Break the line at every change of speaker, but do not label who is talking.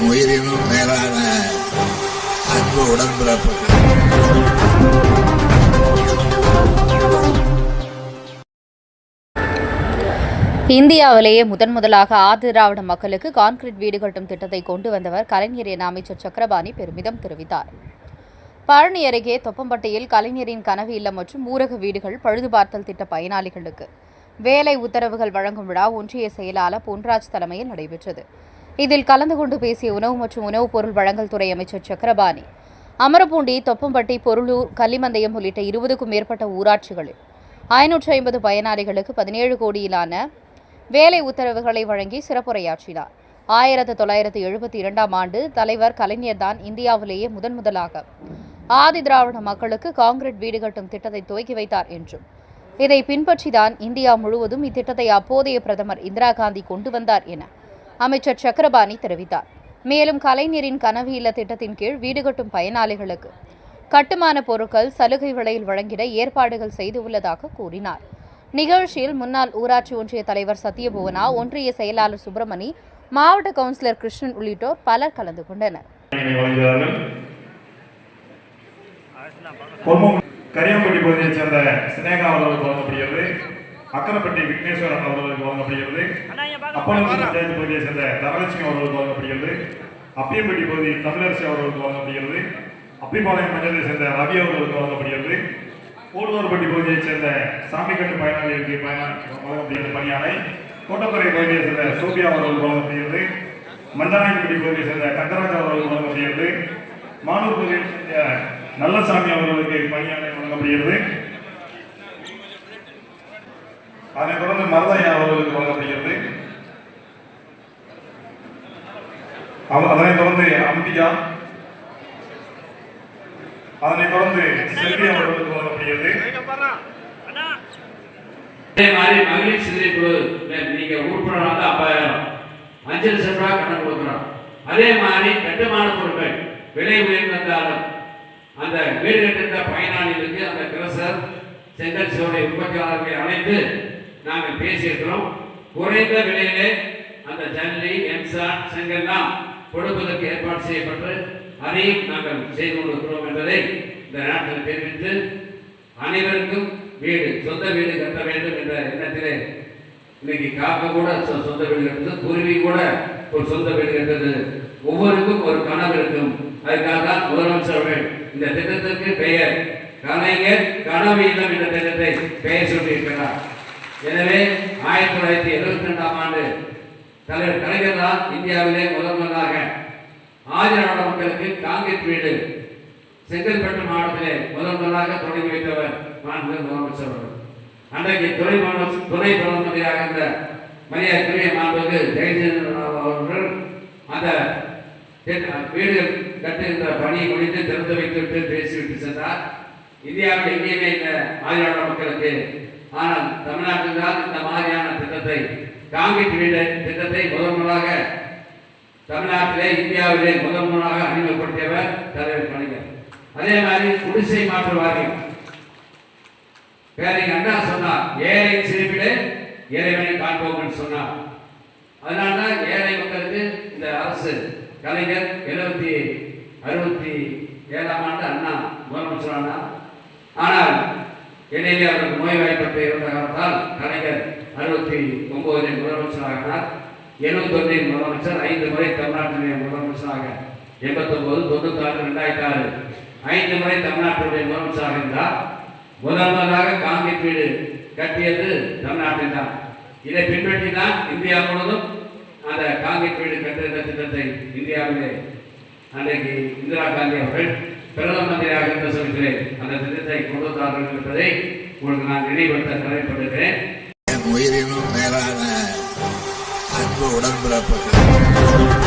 என் உயிரினும் மேலான அன்பு உடன்பிறப்புகள்.
இந்தியாவிலேயே முதன்முதலாக ஆதிதிராவிட மக்களுக்கு கான்கிரீட் வீடு கட்டும் திட்டத்தை கொண்டு வந்தவர் கலைஞர் என அமைச்சர் சக்கரபாணி பெருமிதம் தெரிவித்தார். பழனி அருகே தொப்பம்பட்டியில் கலைஞரின் கனவு இல்லம் மற்றும் ஊரக வீடுகள் பழுதுபார்த்தல் திட்ட பயனாளிகளுக்கு வேலை உத்தரவுகள் வழங்கும் விழா ஒன்றிய செயலாளர் பொன்ராஜ் தலைமையில் நடைபெற்றது. இதில் கலந்து கொண்டு பேசிய உணவு மற்றும் உணவுப் பொருள் வழங்கல் துறை அமைச்சர் சக்கரபாணி, அமரப்பூண்டி, தொப்பம்பட்டி, பொருளூர், கள்ளிமந்தயம் உள்ளிட்ட 20க்கும் மேற்பட்ட ஊராட்சிகளில் 550 பயனாளிகளுக்கு 17 கோடியிலான வேலை உத்தரவுகளை வழங்கி சிறப்புரையாற்றினார். 1972ஆம் ஆண்டு தலைவர் கலைஞர்தான் இந்தியாவிலேயே முதன்முதலாக ஆதிதிராவிட மக்களுக்கு கான்கிரீட் வீடு கட்டும் திட்டத்தை துவக்கி வைத்தார் என்றும், இதை பின்பற்றிதான் இந்தியா முழுவதும் இத்திட்டத்தை அப்போதைய பிரதமர் இந்திரா காந்தி கொண்டு வந்தார் என அமைச்சர் சக்கரபாணி தெரிவித்தார். மேலும் கலைஞரின் கனவு இல்ல திட்டத்தின் கீழ் வீடு கட்டும் பயனாளிகளுக்கு கட்டுமான பொருட்கள் சலுகை விலையில் வழங்கிட ஏற்பாடுகள் செய்துள்ளதாக கூறினார். நிகழ்ச்சியில் முன்னாள் ஊராட்சி ஒன்றிய தலைவர் சத்யபுவனா, ஒன்றிய செயலாளர் சுப்பிரமணி, மாவட்ட கவுன்சிலர் கிருஷ்ணன் உள்ளிட்டோர் பலர் கலந்து கொண்டனர்.
கரியாம்பட்டி பகுதியைச் சேர்ந்த சினேகா அவர்களுக்கு வழங்கப்படுகிறது. அக்கரப்பட்டி விக்னேஸ்வரன் அவர்களுக்கு வழங்கப்படுகிறது. அப்பளம் பஞ்சாயத்து பகுதியைச் சேர்ந்த தனலட்சுமி அவர்களுக்கு வழங்கப்படுகிறது. அப்பியம்பட்டி பகுதி தமிழரசி அவர்களுக்கு வழங்கப்படுகிறது. அப்பிபாளையம் பஞ்சாயத்தை சேர்ந்த ரவி அவர்களுக்கு வழங்கப்படுகிறது. கூடுவார்பட்டி பகுதியைச் சேர்ந்த சாமிக்கட்டு பயனாளிகளுக்கு வழங்கப்படுகிறது பணியாளை. கோட்டப்பறை பகுதியைச் சேர்ந்த சோபியா அவர்களுக்கு வழங்கப்படுகிறது. மஞ்சநாயக்கப்பட்டி பகுதியைச் சேர்ந்த கந்தராஜா அவர்களுக்கு வழங்கப்படுகிறது. மானூர் பகுதியில் நல்லசாமி அவர்களுக்கு பணியாளை வழங்கப்படுகிறது. அதனைத் தொடர்ந்து மருதையா அவர்களுக்கு வழங்கப்படுகிறது. அதனைத் தொடர்ந்து அம்பிகா, அதனைத் தொடர்ந்து செல்வி அவர்களுக்கு வழங்கப்படுகிறது.
அதே மாதிரி மகளிர் சிறுகுழு நீங்க உறுப்பினராக 50,000 5 லட்சம் ரூபாய் கடன் கொடுக்குறோம். அதே மாதிரி கட்டுமான பொருட்கள் விலை உயர்ந்தாலும் அந்த வீடு கட்டுகின்ற பயனாளிகளுக்கு அந்த கிரசர் செங்கல் சோலை உற்பத்தியாளர்களை அழைத்து நாங்கள் பேசியிருக்கிறோம். குறைந்த விலையிலே அந்த ஜல்லி, எம்சான், செங்கல்லாம் கொடுப்பதற்கு ஏற்பாடு செய்யப்பட்டு அதையும் நாங்கள் செய்து கொண்டிருக்கிறோம் என்பதை இந்த நாட்டில் தெரிவித்து, அனைவருக்கும் வீடு, சொந்த வீடு கட்ட வேண்டும் என்ற எண்ணத்திலே இன்னைக்கு காக்க கூட சொந்த வீடு கட்டுறது, குருவி கூட ஒரு சொந்த வீடு கட்டுறது, ஒவ்வொருக்கும் ஒரு கனவு இருக்கும். அதுக்காக தான் முதலமைச்சர் அவர்கள் இந்த திட்டத்திற்கு பெயர் கலைஞர் கனவு இல்லம் என்ற திட்டத்தை பெயர் சூட்டியிருக்கிறார். எனவே 1972ஆம் ஆண்டு தலைவர் கலைஞர் தான் இந்தியாவிலே முதன்முதலாக ஆதிதிராவிட மக்களுக்கு கான்கிரீட் வீடு செங்கல்பட்டு மாவட்டத்திலே முதன்முதலாக தொடங்கி வைத்தவர் மாண்புமிகு முதலமைச்சர் அவர்கள். அன்றைக்கு துணை பிரதமராக இருந்த மரியாதைக்குரிய மாண்புமிகு ஜெயச்சந்திரன் அவர்கள் அந்த வீடு கட்டுகின்ற பணியை முடித்து திறந்து வைத்துவிட்டு பேசிவிட்டு சென்றார். இந்தியாவில் எங்கேயுமே இல்லை ஆதிதிராவிட மக்களுக்கு. ஆனால் தமிழ்நாட்டில் தான் இந்த மாதிரியான திட்டத்தை, கான்கிரீட் வீடு திட்டத்தை முதன்முதலாக தமிழ்நாட்டிலே இந்தியாவிலே முதன்முதலாக அறிமுகப்படுத்தியவர் தலைவர் கலைஞர். அதே மாதிரி குடிசை மாற்று வாரியம் பேரிங் அண்ணா சொன்னார், ஏழை சிரிப்பிலே இறைவனை காண்போம் சொன்னார். அதனால்தான் ஏழை மக்களுக்கு இந்த அரசு கலைஞர் 67ஆம் ஆண்டு அண்ணா முதலமைச்சரான, ஆனால் இடையிலே அவருக்கு நோய்வாய்ப்பட்டு இருந்த காலத்தால் கலைஞர் 69 முதலமைச்சராகினார். 71 முதலமைச்சர், 5 முறை தமிழ்நாட்டினுடைய முதலமைச்சராக 89, 96, 2006 5 முறை தமிழ்நாட்டினுடைய முதலமைச்சராக இருந்தார். முதன்முதலாக கான்கிரீட் வீடு கட்டியது தமிழ்நாட்டில் தான். இதை பின்பற்றி தான் இந்தியா முழுவதும் அந்த கான்கிரீட் வீடு கட்டுகிற திட்டத்தை இந்தியாவிலே அன்றைக்கு இந்திரா காந்தி அவர்கள் பிரதம மந்திரியாக இருந்த சமயத்திலே அந்த திட்டத்தை கொண்டு வந்தார்கள் என்பதை உங்களுக்கு நான் நினைவுபடுத்த கடமைப்பட்டிருக்கிறேன்.
என் உயிரினும் மேலான அன்பு உடன்பிறப்புகள்.